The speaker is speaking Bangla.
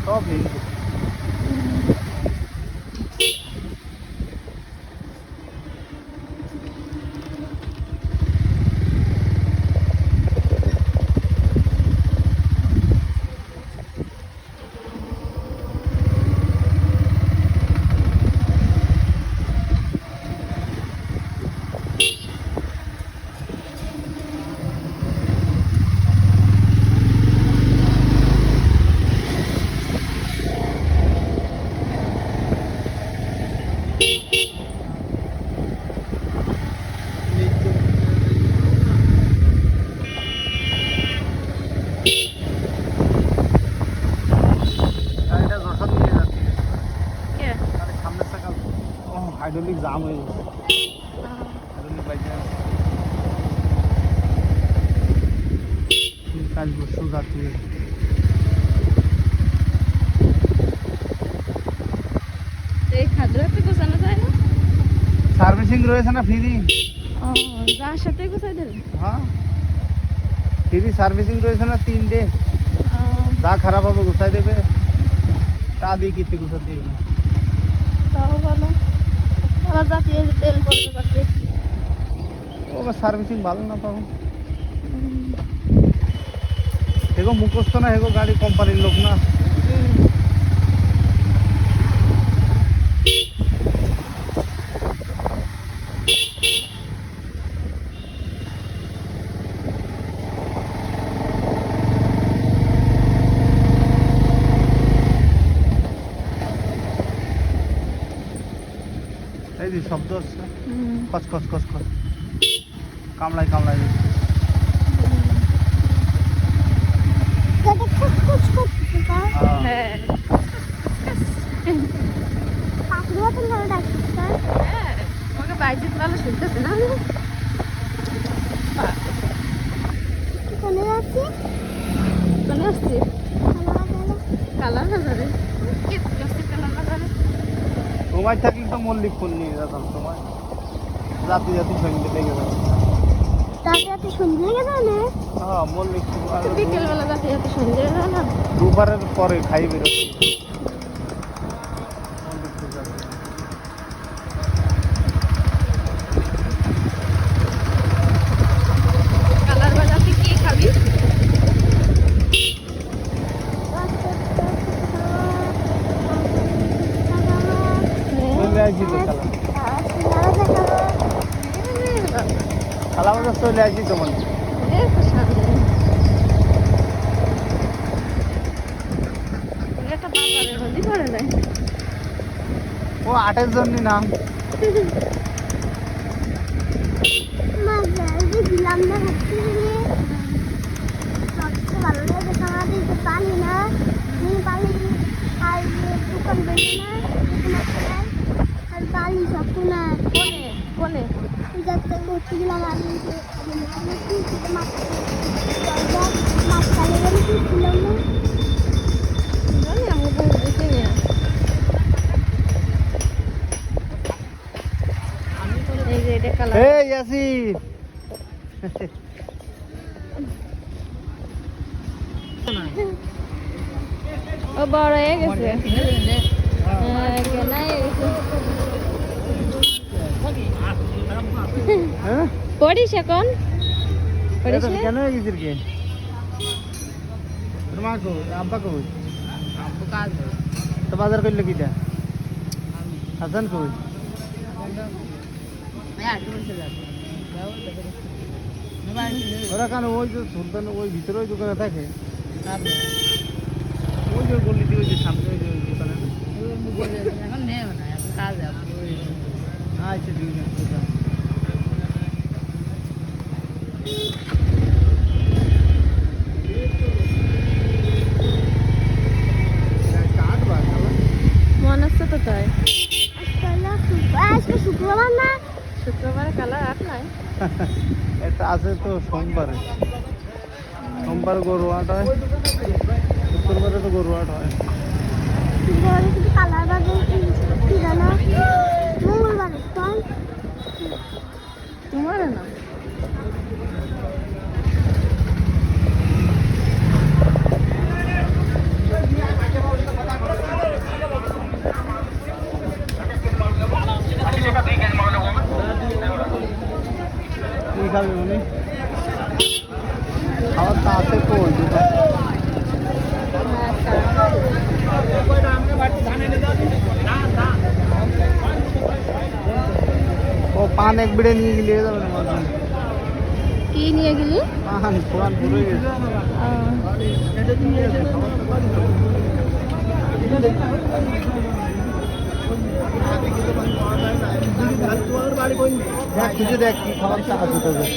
সব হিন্দু। হাইড্রোলিক জাম হয়ে গেছে, হাইড্রোলিক বাইকে কাজ বস্তু যাচ্ছি। এই খাদ্যতে গোছানো যায় না, সার্ভিসিং রয়েছে না ফ্রি। যার সাথে গোছাই দেবে। হ্যাঁ ফ্রি সার্ভিসিং রয়েছে না 3 ডে, যা খারাপ হবে গোছাই দেবে, তা দিয়ে কিনতে গোছাতে হবে। তাও ভালো, আবার জাতীয় তেল পড়তে পারবে। ও সার্ভিসিং ভালো না পাবো, এগো মুখস্থ না, এগো গাড়ি কোম্পানির লোক না। এই যে শব্দ হচ্ছে কচ কচ কচ কচ, কামলাই কামলাই হ্যাঁ আমাকে বাইজিৎ ভালো শুনতেছে না। কোনে আসছি কালার বাজারে, কালার বাজারে তোমার থাকলে তো মল্লিক ফুল নিয়ে যেতাম, তোমার রাতে রাতে সন্ধ্যে লেগে যাবে। হ্যাঁ মল্লিক ফুল বিকেলবেলা যাতে যাতে সন্ধ্যে না, দুবারের পরে খাই বেরো। কালার বাজাতে কি খাবি? চলে আসছি তো খালা বাজার চলে আসছি তোমার। ও 8-এর জন্য নাম পানি না পানি আর দোকান বেশি না আর বালি সব না কোনে যাতে ভর্তি গেলাম আমি মাঝখানে গেলে কি ছিলাম না এই ইয়াসিন ও বড় হয়ে গেছে, পড়িস এখন কেন হয়ে গেছিস কে তোমার কো আব্বা কই আব্বু কাজ তো বাজার করলে কিটা হাসান কই ওরা কেন ওই যে সুলতান ওই ভিতরে ওই দোকানে থাকে, ওই যে গলিতে ওই যে সামনে ওই যে ওই দোকানে এখন নেই না কাজ আচ্ছা ঠিক আছে। মনে আছে তো তাই, আজকে শুক্রবার না, শুক্রবারে কালার আট নাই, এটা আছে তো সোমবারে, সোমবারে গরু হাট হয়, শুক্রবারে তো গরু হাট হয়। কালার বাজে কি জানো মঙ্গলবারে তোমার না খাবে উনি খাবার তো আছে কই ও পান এক বিড়ে নিয়ে গেলে যাবে না মাঝখানে। কি নিয়ে গেলি? পান কোরআন পুরোই গেছে দেখ খুঁজে দেখ কি খাবার আছে তোদের